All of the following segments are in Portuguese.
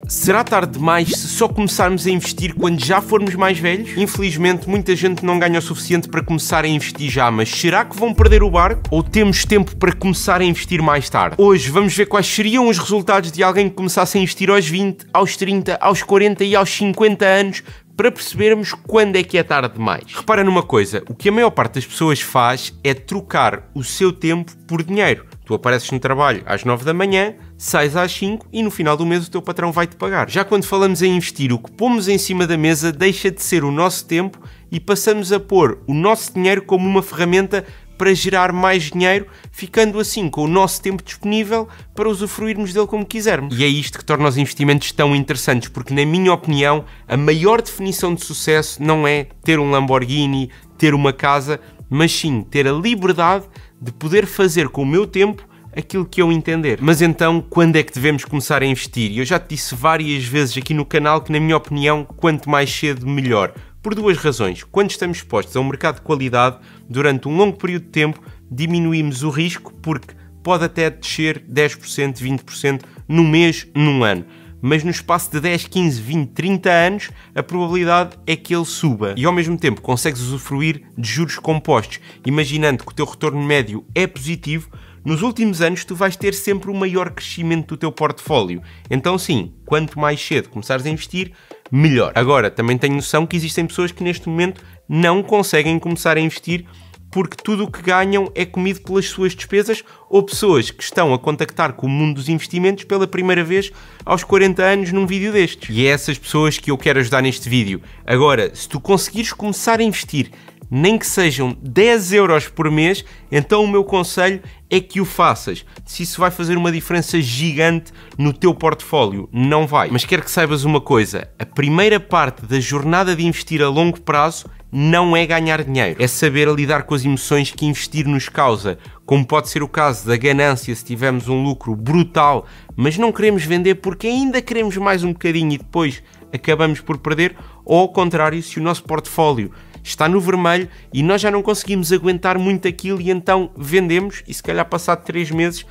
Será tarde demais se só começarmos a investir quando já formos mais velhos? Infelizmente, muita gente não ganha o suficiente para começar a investir já, mas será que vão perder o barco? Ou temos tempo para começar a investir mais tarde? Hoje vamos ver quais seriam os resultados de alguém que começasse a investir aos 20, aos 30, aos 40 e aos 50 anos, para percebermos quando é que é tarde demais. Repara numa coisa, o que a maior parte das pessoas faz é trocar o seu tempo por dinheiro. Tu apareces no trabalho às 9 da manhã, sais às 5 e no final do mês o teu patrão vai-te pagar. Já quando falamos em investir, o que pomos em cima da mesa deixa de ser o nosso tempo e passamos a pôr o nosso dinheiro como uma ferramenta para gerar mais dinheiro, ficando assim com o nosso tempo disponível para usufruirmos dele como quisermos. E é isto que torna os investimentos tão interessantes, porque na minha opinião, a maior definição de sucesso não é ter um Lamborghini, ter uma casa, mas sim ter a liberdade de poder fazer com o meu tempo aquilo que eu entender. Mas então, quando é que devemos começar a investir? E eu já te disse várias vezes aqui no canal que, na minha opinião, quanto mais cedo, melhor. Por duas razões. Quando estamos expostos a um mercado de qualidade, durante um longo período de tempo, diminuímos o risco, porque pode até descer 10%, 20% num mês, num ano. Mas no espaço de 10, 15, 20, 30 anos, a probabilidade é que ele suba. E ao mesmo tempo consegues usufruir de juros compostos. Imaginando que o teu retorno médio é positivo, nos últimos anos tu vais ter sempre o maior crescimento do teu portfólio. Então sim, quanto mais cedo começares a investir, melhor. Agora, também tenho noção que existem pessoas que neste momento não conseguem começar a investir porque tudo o que ganham é comido pelas suas despesas, ou pessoas que estão a contactar com o mundo dos investimentos pela primeira vez aos 40 anos num vídeo destes. E é essas pessoas que eu quero ajudar neste vídeo. Agora, se tu conseguires começar a investir, nem que sejam 10 euros por mês, então o meu conselho é que o faças. Se isso vai fazer uma diferença gigante no teu portfólio, não vai. Mas quero que saibas uma coisa, a primeira parte da jornada de investir a longo prazo não é ganhar dinheiro, é saber lidar com as emoções que investir nos causa, como pode ser o caso da ganância se tivermos um lucro brutal, mas não queremos vender porque ainda queremos mais um bocadinho e depois acabamos por perder, ou ao contrário, se o nosso portfólio está no vermelho e nós já não conseguimos aguentar muito aquilo e então vendemos e se calhar passado 3 meses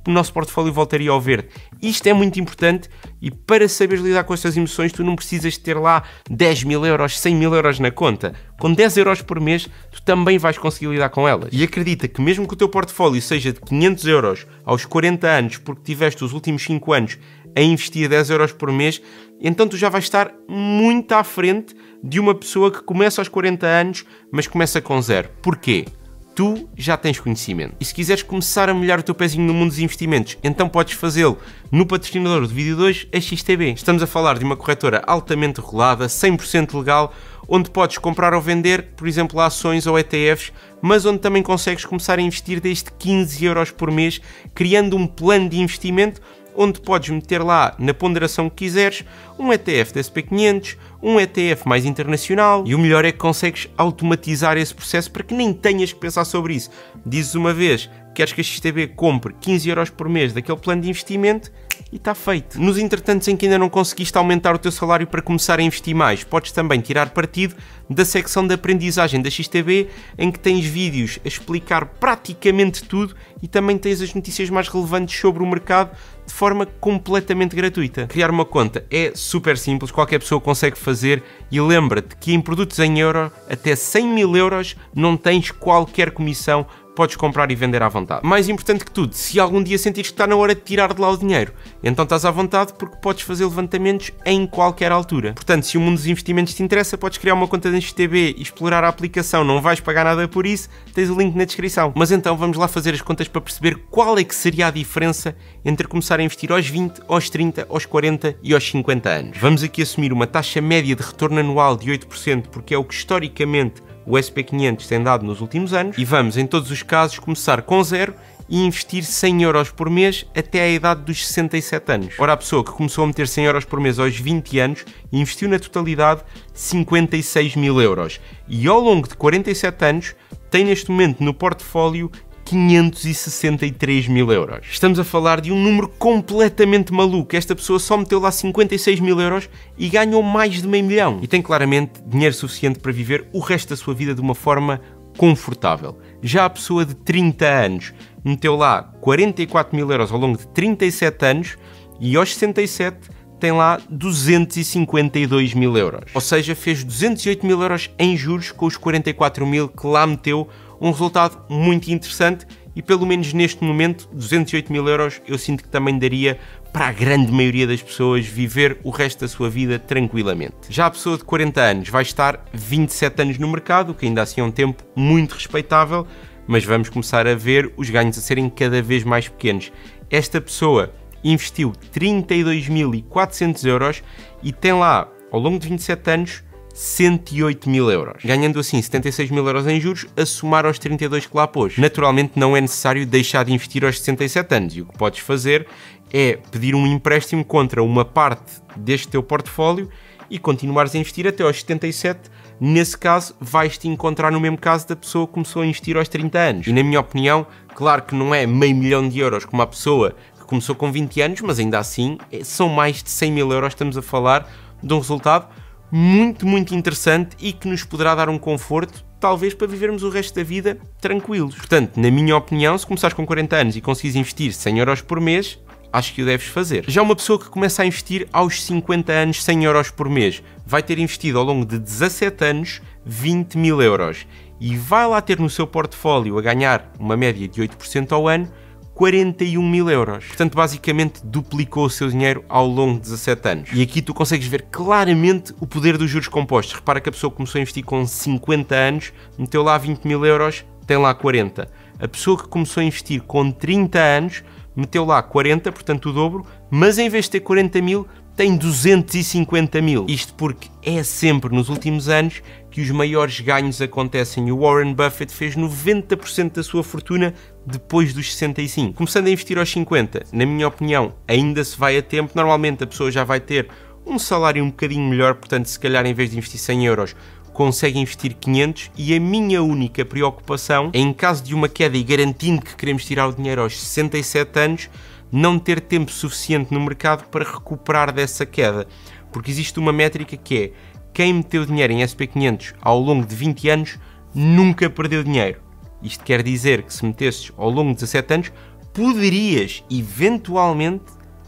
o nosso portfólio voltaria ao verde. Isto é muito importante e para saberes lidar com estas emoções tu não precisas ter lá 10 mil euros, 100 mil euros na conta. Com 10 euros por mês tu também vais conseguir lidar com elas. E acredita que mesmo que o teu portfólio seja de 500 euros aos 40 anos porque tiveste os últimos 5 anos a investir 10 euros por mês, então tu já vais estar muito à frente de uma pessoa que começa aos 40 anos, mas começa com zero. Porquê? Tu já tens conhecimento. E se quiseres começar a molhar o teu pezinho no mundo dos investimentos, então podes fazê-lo no patrocinador do vídeo 2, a XTB. Estamos a falar de uma corretora altamente regulada, 100% legal, onde podes comprar ou vender, por exemplo, ações ou ETFs, mas onde também consegues começar a investir desde 15 euros por mês, criando um plano de investimento onde podes meter lá, na ponderação que quiseres, um ETF da SP500, um ETF mais internacional, e o melhor é que consegues automatizar esse processo para que nem tenhas que pensar sobre isso. Dizes uma vez, queres que a XTB compre 15 euros por mês daquele plano de investimento e está feito. Nos entretantos em que ainda não conseguiste aumentar o teu salário para começar a investir mais, podes também tirar partido da secção de aprendizagem da XTB, em que tens vídeos a explicar praticamente tudo e também tens as notícias mais relevantes sobre o mercado de forma completamente gratuita. Criar uma conta é super simples, qualquer pessoa consegue fazer e lembra-te que em produtos em euro, até 100 mil euros, não tens qualquer comissão, podes comprar e vender à vontade. Mais importante que tudo, se algum dia sentires que está na hora de tirar de lá o dinheiro, então estás à vontade porque podes fazer levantamentos em qualquer altura. Portanto, se o mundo dos investimentos te interessa, podes criar uma conta da XTB e explorar a aplicação, não vais pagar nada por isso, tens o link na descrição. Mas então vamos lá fazer as contas para perceber qual é que seria a diferença entre começar a investir aos 20, aos 30, aos 40 e aos 50 anos. Vamos aqui assumir uma taxa média de retorno anual de 8%, porque é o que historicamente o SP500 tem dado nos últimos anos, e vamos, em todos os casos, começar com zero e investir 100 euros por mês até à idade dos 67 anos. Ora, a pessoa que começou a meter 100 euros por mês aos 20 anos investiu na totalidade 56 mil euros e ao longo de 47 anos tem neste momento no portfólio 563 mil euros. Estamos a falar de um número completamente maluco. Esta pessoa só meteu lá 56 mil euros e ganhou mais de meio milhão. E tem claramente dinheiro suficiente para viver o resto da sua vida de uma forma confortável. Já a pessoa de 30 anos meteu lá 44 mil euros ao longo de 37 anos e aos 67 tem lá 252 mil euros. Ou seja, fez 208 mil euros em juros com os 44 mil que lá meteu, um resultado muito interessante e pelo menos neste momento 208 mil euros eu sinto que também daria para a grande maioria das pessoas viver o resto da sua vida tranquilamente. Já a pessoa de 40 anos vai estar 27 anos no mercado, o que ainda assim é um tempo muito respeitável, mas vamos começar a ver os ganhos a serem cada vez mais pequenos. Esta pessoa investiu 32.400 euros e tem lá, ao longo de 27 anos, 108 mil euros, ganhando assim 76 mil euros em juros a somar aos 32 que lá pôs. Naturalmente não é necessário deixar de investir aos 67 anos e o que podes fazer é pedir um empréstimo contra uma parte deste teu portfólio e continuares a investir até aos 77. Nesse caso, vais-te encontrar no mesmo caso da pessoa que começou a investir aos 30 anos. E na minha opinião, claro que não é meio milhão de euros como a pessoa que começou com 20 anos, mas ainda assim são mais de 100 mil euros, estamos a falar de um resultado muito, muito interessante e que nos poderá dar um conforto, talvez para vivermos o resto da vida tranquilos. Portanto, na minha opinião, se começares com 40 anos e conseguires investir 100 euros por mês, acho que o deves fazer. Já uma pessoa que começa a investir aos 50 anos 100 euros por mês vai ter investido ao longo de 17 anos 20 mil euros e vai lá ter no seu portfólio a ganhar uma média de 8% ao ano 41 mil euros. Portanto, basicamente duplicou o seu dinheiro ao longo de 17 anos. E aqui tu consegues ver claramente o poder dos juros compostos. Repara que a pessoa começou a investir com 50 anos, meteu lá 20 mil euros, tem lá 40. A pessoa que começou a investir com 30 anos, meteu lá 40, portanto o dobro, mas em vez de ter 40 mil, tem 250 mil. Isto porque é sempre nos últimos anos que os maiores ganhos acontecem. O Warren Buffett fez 90% da sua fortuna depois dos 65. Começando a investir aos 50, na minha opinião, ainda se vai a tempo. Normalmente a pessoa já vai ter um salário um bocadinho melhor, portanto se calhar em vez de investir 100 euros, consegue investir 500 e a minha única preocupação é, em caso de uma queda e garantindo que queremos tirar o dinheiro aos 67 anos, não ter tempo suficiente no mercado para recuperar dessa queda. Porque existe uma métrica que é quem meteu dinheiro em SP500 ao longo de 20 anos nunca perdeu dinheiro. Isto quer dizer que se metesses ao longo de 17 anos, poderias eventualmente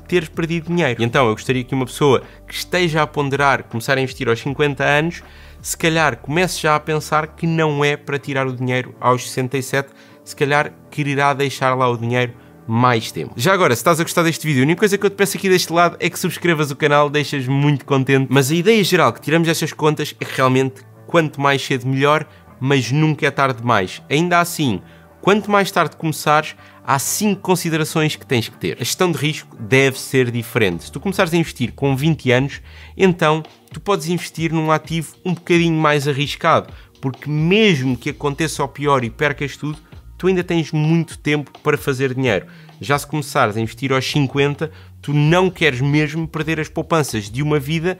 ter perdido dinheiro. E então eu gostaria que uma pessoa que esteja a ponderar começar a investir aos 50 anos, se calhar comece já a pensar que não é para tirar o dinheiro aos 67, se calhar quererá deixar lá o dinheiro mais tempo. Já agora, se estás a gostar deste vídeo, a única coisa que eu te peço aqui deste lado é que subscrevas o canal, deixas-me muito contente, mas a ideia geral que tiramos destas contas é que realmente quanto mais cedo melhor, mas nunca é tarde demais. Ainda assim, quanto mais tarde começares, há 5 considerações que tens que ter. A gestão de risco deve ser diferente. Se tu começares a investir com 20 anos, então tu podes investir num ativo um bocadinho mais arriscado, porque mesmo que aconteça o pior e percas tudo, tu ainda tens muito tempo para fazer dinheiro. Já se começares a investir aos 50, tu não queres mesmo perder as poupanças de uma vida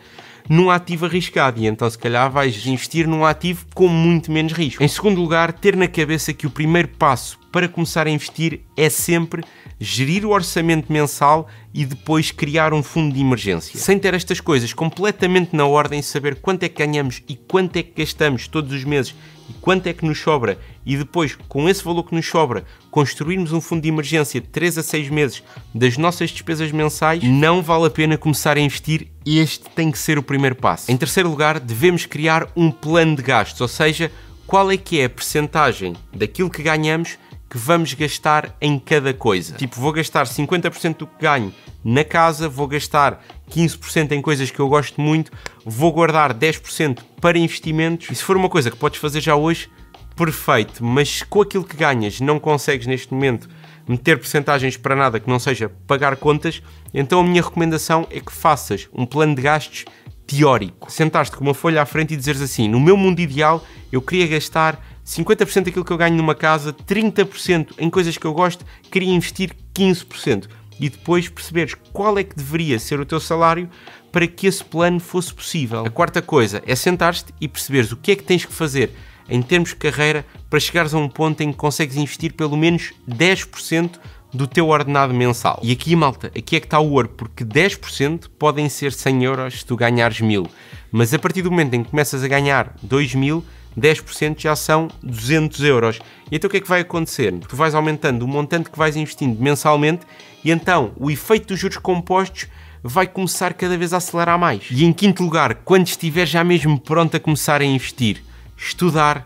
num ativo arriscado e então se calhar vais investir num ativo com muito menos risco. Em segundo lugar, ter na cabeça que o primeiro passo para começar a investir é sempre gerir o orçamento mensal e depois criar um fundo de emergência. Sem ter estas coisas completamente na ordem, saber quanto é que ganhamos e quanto é que gastamos todos os meses e quanto é que nos sobra e depois, com esse valor que nos sobra, construirmos um fundo de emergência de 3 a 6 meses das nossas despesas mensais, não vale a pena começar a investir. Este tem que ser o primeiro passo. Em terceiro lugar, devemos criar um plano de gastos, ou seja, qual é que é a percentagem daquilo que ganhamos que vamos gastar em cada coisa. Tipo, vou gastar 50% do que ganho na casa, vou gastar 15% em coisas que eu gosto muito, vou guardar 10% para investimentos. E se for uma coisa que podes fazer já hoje, perfeito, mas com aquilo que ganhas não consegues neste momento meter percentagens para nada que não seja pagar contas, então a minha recomendação é que faças um plano de gastos teórico. Sentaste com uma folha à frente e dizeres assim, no meu mundo ideal eu queria gastar 50% daquilo que eu ganho numa casa, 30% em coisas que eu gosto, queria investir 15%. E depois perceberes qual é que deveria ser o teu salário para que esse plano fosse possível. A quarta coisa é sentar-te e perceberes o que é que tens que fazer em termos de carreira para chegares a um ponto em que consegues investir pelo menos 10% do teu ordenado mensal. E aqui, malta, aqui é que está o ouro, porque 10% podem ser 100 euros se tu ganhares 1000. Mas a partir do momento em que começas a ganhar 2000, 10% já são 200 euros. E então o que é que vai acontecer? Tu vais aumentando o montante que vais investindo mensalmente e então o efeito dos juros compostos vai começar cada vez a acelerar mais. E em quinto lugar, quando estiver já mesmo pronto a começar a investir, estudar,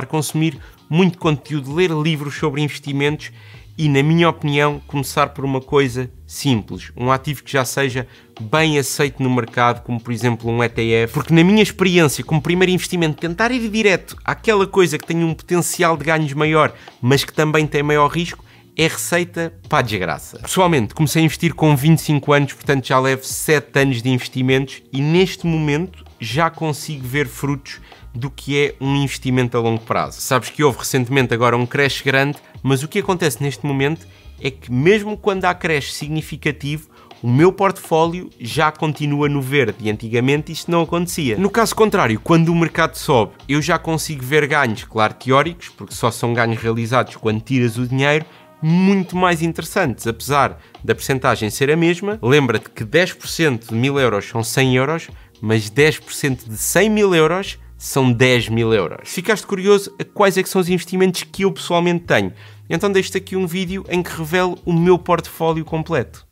consumir muito conteúdo, ler livros sobre investimentos e, na minha opinião, começar por uma coisa simples, um ativo que já seja bem aceito no mercado, como por exemplo um ETF, porque na minha experiência, como primeiro investimento, tentar ir direto àquela coisa que tem um potencial de ganhos maior, mas que também tem maior risco, é receita para a desgraça. Pessoalmente, comecei a investir com 25 anos, portanto já levo 7 anos de investimentos e neste momento já consigo ver frutos do que é um investimento a longo prazo. Sabes que houve recentemente agora um crash grande, mas o que acontece neste momento é que mesmo quando há crash significativo, o meu portfólio já continua no verde e antigamente isto não acontecia. No caso contrário, quando o mercado sobe, eu já consigo ver ganhos, claro, teóricos, porque só são ganhos realizados quando tiras o dinheiro, muito mais interessantes, apesar da percentagem ser a mesma. Lembra-te que 10% de 1000 euros são 100 euros, mas 10% de 100 mil euros são 10 mil euros. Ficaste curioso a quais é que são os investimentos que eu pessoalmente tenho? Então deixo-te aqui um vídeo em que revelo o meu portfólio completo.